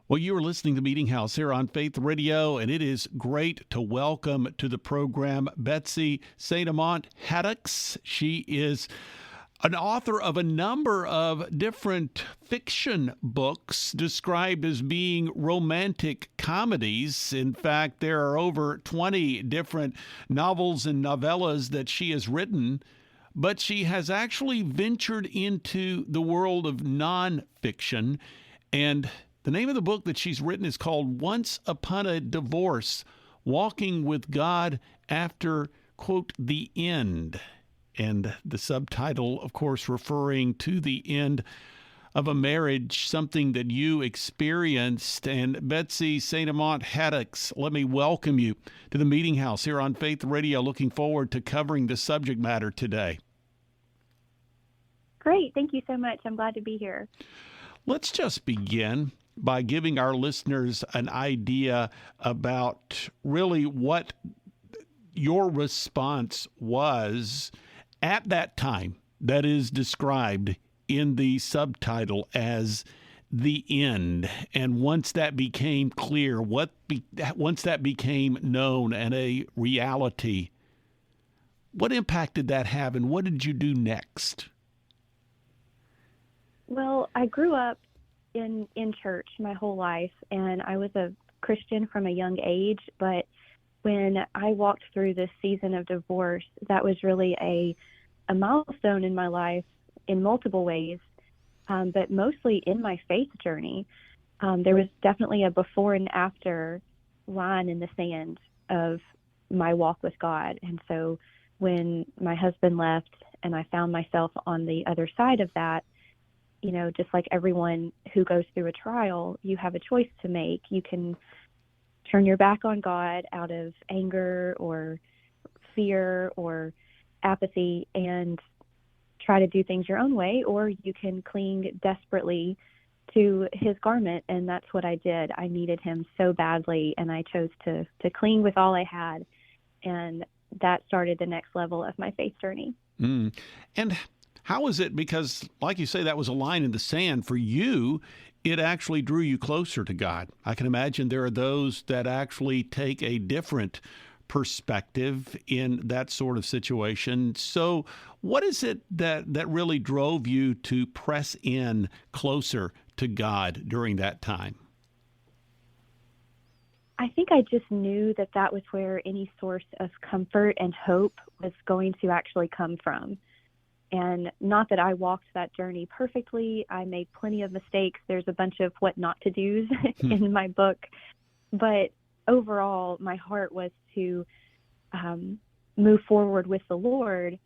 Well, you are listening to Meeting House here on Faith Radio, and it is great to welcome to the program Betsy St. Amant Haddox. She is an author of a number of different fiction books described as being romantic comedies. In fact, there are over 20 different novels and novellas that she has written, but she has actually ventured into the world of nonfiction. And the name of the book that she's written is called Once Upon a Divorce, Walking with God After, quote, the End. And the subtitle, of course, referring to the end of a marriage, something that you experienced. And Betsy St. Amant Haddox, let me welcome you to the Meeting House here on Faith Radio. Looking forward to covering the subject matter today. Great. Thank you so much. I'm glad to be here. Let's just begin by giving our listeners an idea about really what your response was at that time that is described in the subtitle as the end. And once that became clear, once that became known and a reality, what impact did that have and what did you do next? Well, I grew up in church my whole life, and I was a Christian from a young age, but when I walked through this season of divorce, that was really a milestone in my life in multiple ways, but mostly in my faith journey. There was definitely a before and after line in the sand of my walk with God. And so when my husband left and I found myself on the other side of that, you know, just like everyone who goes through a trial, you have a choice to make. You can turn your back on God out of anger or fear or apathy and try to do things your own way, or you can cling desperately to his garment, and that's what I did. I needed him so badly, and I chose to cling with all I had, and that started the next level of my faith journey. And how is it? Because, like you say, that was a line in the sand. For you, it actually drew you closer to God. I can imagine there are those that actually take a different perspective in that sort of situation. So what is it that really drove you to press in closer to God during that time? I think I just knew that was where any source of comfort and hope was going to actually come from. And not that I walked that journey perfectly. I made plenty of mistakes. There's a bunch of what not to do's in my book. But overall, my heart was to move forward with the Lord,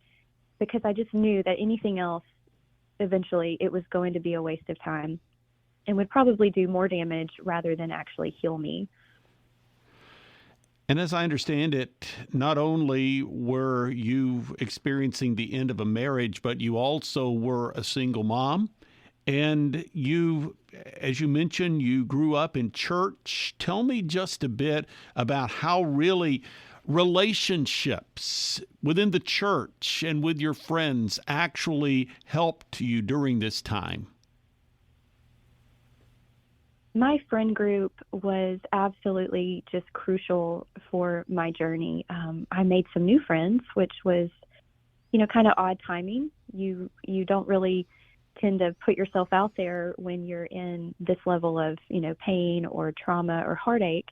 because I just knew that anything else, eventually, it was going to be a waste of time and would probably do more damage rather than actually heal me. And as I understand it, not only were you experiencing the end of a marriage, but you also were a single mom. And you, as you mentioned, you grew up in church. Tell me just a bit about how really relationships within the church and with your friends actually helped you during this time. My friend group was absolutely just crucial for my journey. I made some new friends, which was, kind of odd timing. You don't really tend to put yourself out there when you're in this level of, pain or trauma or heartache.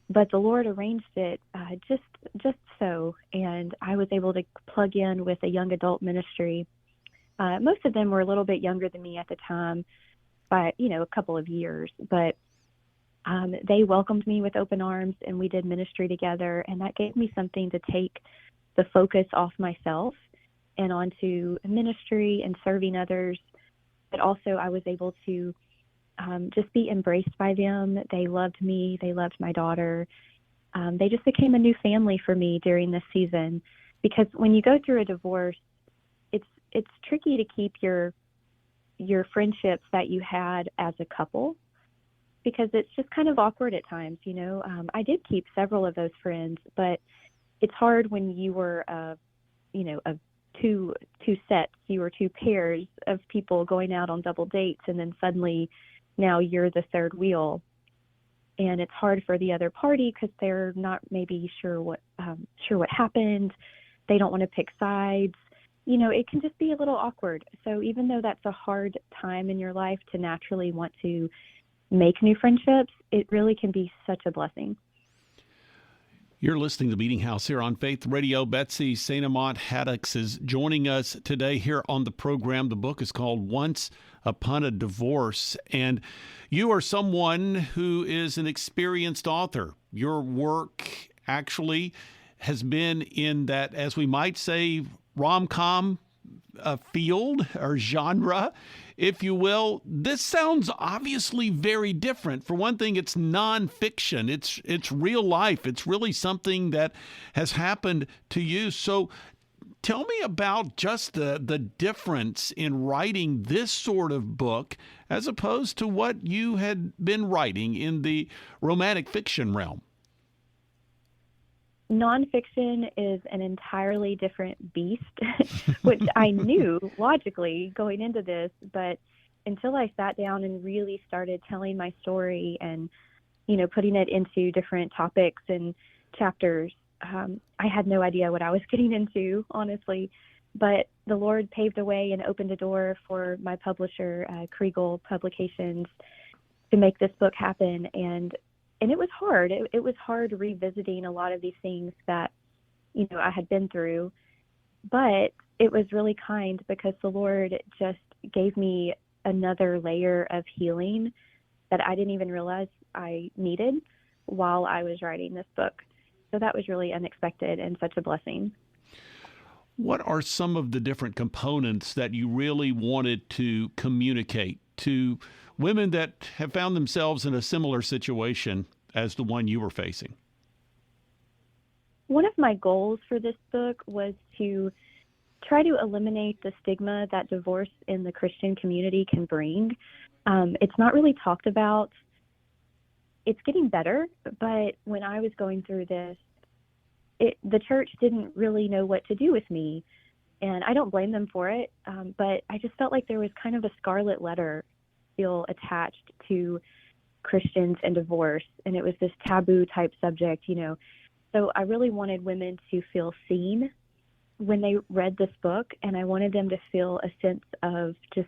But the Lord arranged it just so, and I was able to plug in with a young adult ministry. Most of them were a little bit younger than me at the time, by, a couple of years, but they welcomed me with open arms, and we did ministry together, and that gave me something to take the focus off myself and onto ministry and serving others. But also I was able to just be embraced by them. They loved me. They loved my daughter. They just became a new family for me during this season, because when you go through a divorce, it's tricky to keep your friendships that you had as a couple, because it's just kind of awkward at times. I did keep several of those friends, but it's hard when you were, of two sets, you were two pairs of people going out on double dates, and then suddenly now you're the third wheel. and it's hard for the other party because they're not maybe sure what happened. They don't want to pick sides. It can just be a little awkward. So even though that's a hard time in your life to naturally want to make new friendships, it really can be such a blessing. You're listening to Meeting House here on Faith Radio. Betsy St. Amant Haddox is joining us today here on the program. The book is called Once Upon a Divorce, and you are someone who is an experienced author. Your work actually has been in that, as we might say, rom-com field or genre, if you will. This sounds obviously very different. For one thing, it's nonfiction. It's real life. It's really something that has happened to you. So tell me about just the difference in writing this sort of book as opposed to what you had been writing in the romantic fiction realm. Nonfiction is an entirely different beast, which I knew logically going into this, but until I sat down and really started telling my story and, putting it into different topics and chapters, I had no idea what I was getting into, honestly. But the Lord paved a way and opened a door for my publisher, Kriegel Publications, to make this book happen. And it was hard. It was hard revisiting a lot of these things that, I had been through. But it was really kind because the Lord just gave me another layer of healing that I didn't even realize I needed while I was writing this book. So that was really unexpected and such a blessing. What are some of the different components that you really wanted to communicate to women that have found themselves in a similar situation as the one you were facing? One of my goals for this book was to try to eliminate the stigma that divorce in the Christian community can bring. It's not really talked about. It's getting better, but when I was going through this, the church didn't really know what to do with me, and I don't blame them for it, but I just felt like there was kind of a scarlet letter still attached to Christians and divorce, and it was this taboo type subject, So I really wanted women to feel seen when they read this book, and I wanted them to feel a sense of just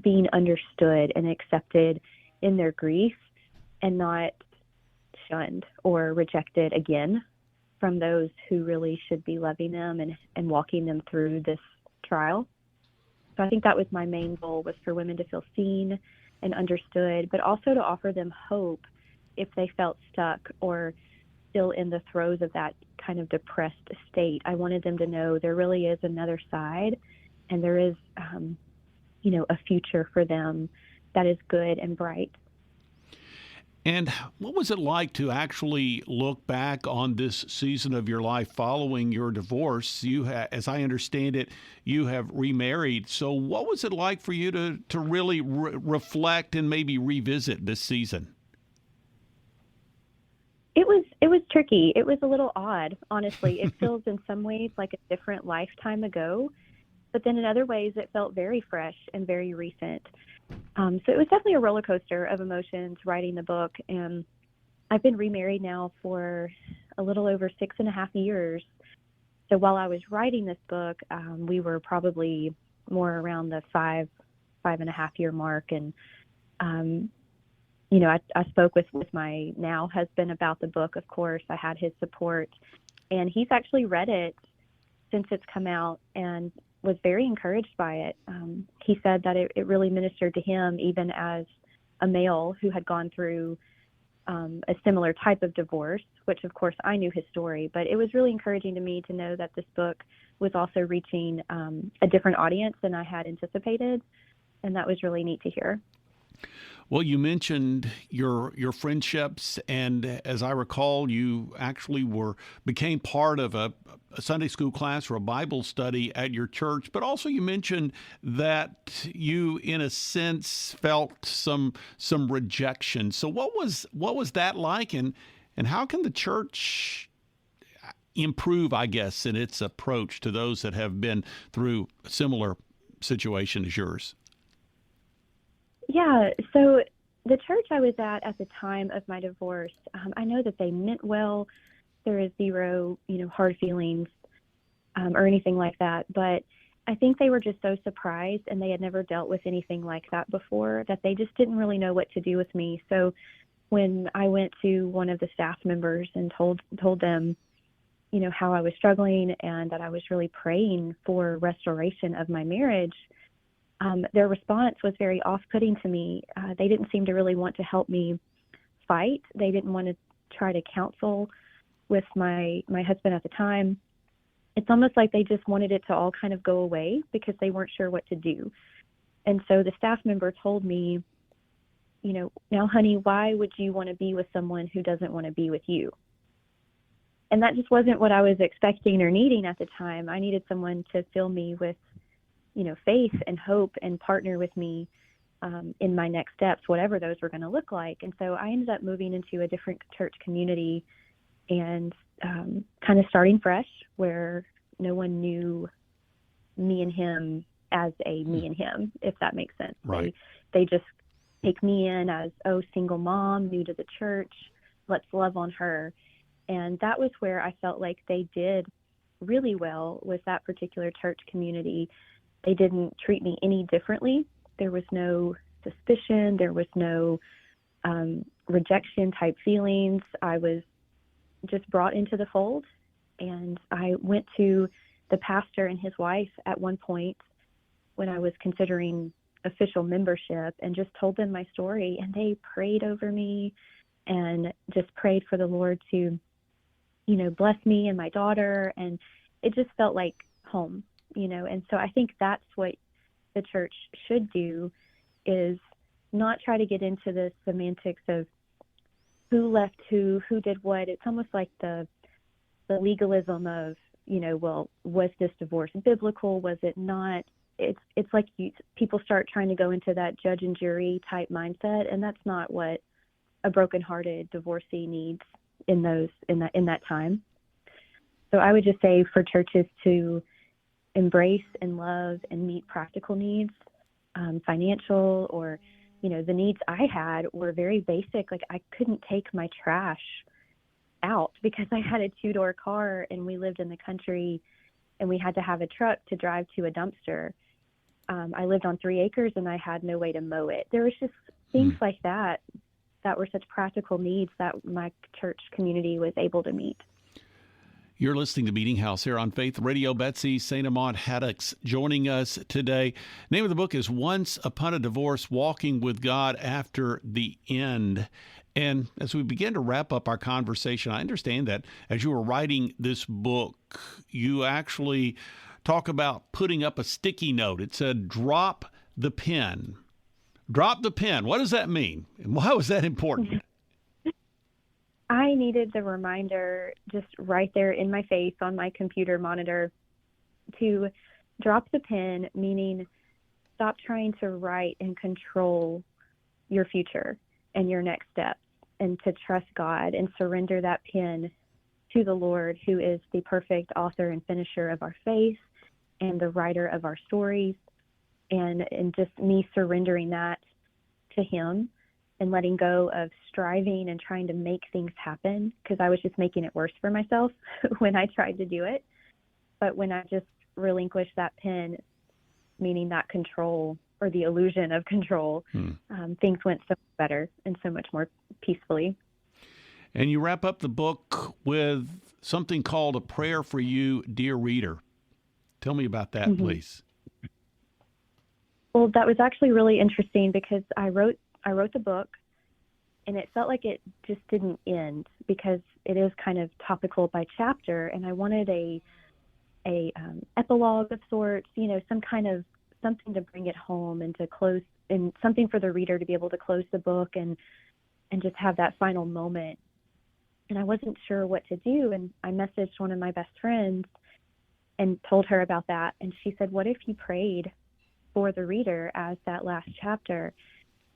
being understood and accepted in their grief and not shunned or rejected again from those who really should be loving them and walking them through this trial. So I think that was my main goal, was for women to feel seen and understood, but also to offer them hope if they felt stuck or still in the throes of that kind of depressed state. I wanted them to know there really is another side, and there is, a future for them that is good and bright. And what was it like to actually look back on this season of your life following your divorce? As I understand it, you have remarried. So what was it like for you to really reflect and maybe revisit this season? It was tricky. It was a little odd, honestly. It feels in some ways like a different lifetime ago, but then in other ways it felt very fresh and very recent. So it was definitely a roller coaster of emotions writing the book. And I've been remarried now for a little over 6.5 years. So while I was writing this book, we were probably more around the 5.5 year mark. And, I spoke with my now husband about the book, of course. I had his support, and he's actually read it since it's come out and was very encouraged by it. He said that it really ministered to him, even as a male who had gone through a similar type of divorce, which of course I knew his story, but it was really encouraging to me to know that this book was also reaching a different audience than I had anticipated. And that was really neat to hear. Well, you mentioned your friendships, and as I recall, you actually became part of a Sunday school class or a Bible study at your church. But also, you mentioned that you, in a sense, felt some rejection. So, what was that like, and how can the church improve, I guess, in its approach to those that have been through a similar situation as yours? Yeah, so the church I was at the time of my divorce, I know that they meant well. There is zero, hard feelings or anything like that. But I think they were just so surprised, and they had never dealt with anything like that before, that they just didn't really know what to do with me. So when I went to one of the staff members and told them, how I was struggling and that I was really praying for restoration of my marriage, their response was very off-putting to me. They didn't seem to really want to help me fight. They didn't want to try to counsel with my husband at the time. It's almost like they just wanted it to all kind of go away because they weren't sure what to do. And so the staff member told me, now, honey, why would you want to be with someone who doesn't want to be with you? And that just wasn't what I was expecting or needing at the time. I needed someone to fill me with, faith and hope and partner with me in my next steps, whatever those were going to look like. And so I ended up moving into a different church community and kind of starting fresh, where no one knew me and him as a me and him, if that makes sense. Right. They just take me in as, single mom, new to the church, let's love on her. And that was where I felt like they did really well with that particular church community. They didn't treat me any differently. There was no suspicion. There was no rejection type feelings. I was just brought into the fold. And I went to the pastor and his wife at one point when I was considering official membership, and just told them my story. And they prayed over me and just prayed for the Lord to, bless me and my daughter. And it just felt like home, And so I think that's what the church should do, is not try to get into the semantics of who left who did what. It's almost like the legalism of, well, was this divorce biblical? Was it not? It's like people start trying to go into that judge and jury type mindset, and that's not what a brokenhearted divorcee needs in that time. So I would just say for churches to embrace and love and meet practical needs, financial, or the needs I had were very basic. Like I couldn't take my trash out because I had a 2-door car and we lived in the country and we had to have a truck to drive to a dumpster. I lived on 3 acres and I had no way to mow it. There was just things like that were such practical needs that my church community was able to meet. You're listening to Meeting House here on Faith Radio. Betsy St. Amant Haddox joining us today. Name of the book is Once Upon a Divorce, Walking with God After the End. And as we begin to wrap up our conversation, I understand that as you were writing this book, you actually talk about putting up a sticky note. It said, drop the pen. Drop the pen. What does that mean? And why was that important? I needed the reminder just right there in my face on my computer monitor to drop the pen, meaning stop trying to write and control your future and your next steps, and to trust God and surrender that pen to the Lord, who is the perfect author and finisher of our faith and the writer of our stories, and just me surrendering that to him and letting go of striving and trying to make things happen, because I was just making it worse for myself when I tried to do it. But when I just relinquished that pen, meaning that control or the illusion of control, things went so much better and so much more peacefully. And you wrap up the book with something called A Prayer for You, Dear Reader. Tell me about that, please. Well, that was actually really interesting because I wrote the book, and it felt like it just didn't end because it is kind of topical by chapter, and I wanted a epilogue of sorts, something to bring it home and to close, and something for the reader to be able to close the book and just have that final moment. And I wasn't sure what to do, and I messaged one of my best friends and told her about that, and she said, what if you prayed for the reader as that last chapter?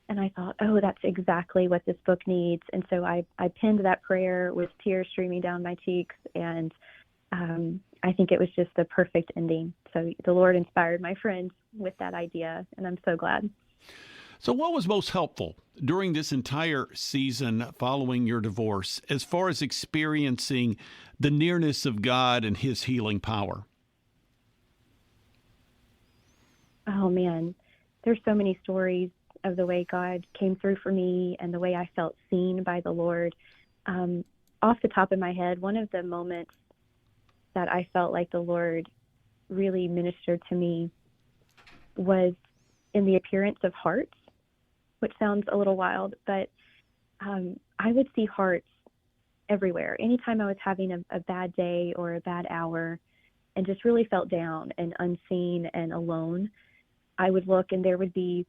And I thought, that's exactly what this book needs. And so I penned that prayer with tears streaming down my cheeks. And I think it was just the perfect ending. So the Lord inspired my friend with that idea, and I'm so glad. So, what was most helpful during this entire season following your divorce as far as experiencing the nearness of God and His healing power? Oh man, there's so many stories of the way God came through for me and the way I felt seen by the Lord. Off the top of my head, one of the moments that I felt like the Lord really ministered to me was in the appearance of hearts, which sounds a little wild, but I would see hearts everywhere. Anytime I was having a bad day or a bad hour and just really felt down and unseen and alone, I would look and there would be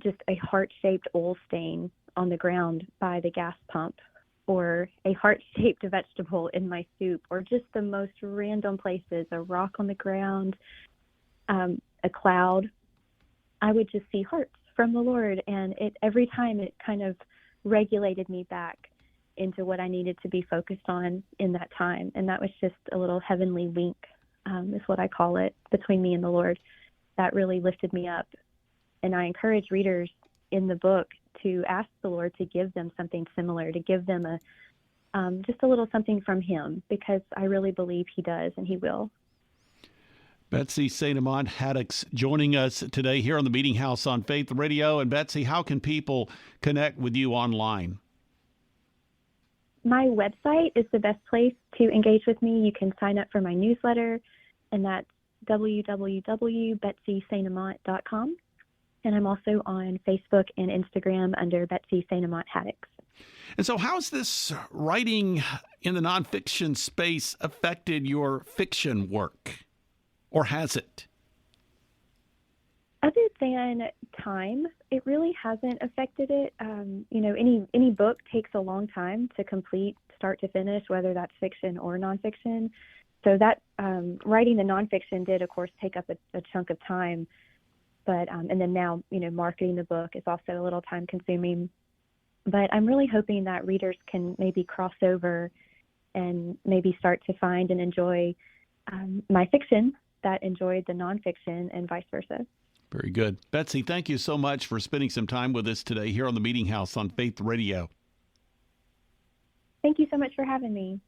just a heart-shaped oil stain on the ground by the gas pump, or a heart-shaped vegetable in my soup, or just the most random places, a rock on the ground, a cloud. I would just see hearts from the Lord, and every time it kind of regulated me back into what I needed to be focused on in that time. And that was just a little heavenly wink, is what I call it, between me and the Lord. That really lifted me up. And I encourage readers in the book to ask the Lord to give them something similar, to give them just a little something from Him, because I really believe He does and He will. Betsy St. Amant Haddox joining us today here on the Meeting House on Faith Radio. And Betsy, how can people connect with you online? My website is the best place to engage with me. You can sign up for my newsletter, and that's www.betsysaintamant.com. And I'm also on Facebook and Instagram under Betsy St. Amant Haddox. And so how's this writing in the nonfiction space affected your fiction work? Or has it? Other than time, it really hasn't affected it. Any book takes a long time to complete, start to finish, whether that's fiction or nonfiction. So that writing the nonfiction did, of course, take up a chunk of time. But and then now, marketing the book is also a little time consuming. But I'm really hoping that readers can maybe cross over and maybe start to find and enjoy my fiction that enjoyed the nonfiction, and vice versa. Very good. Betsy, thank you so much for spending some time with us today here on the Meeting House on Faith Radio. Thank you so much for having me.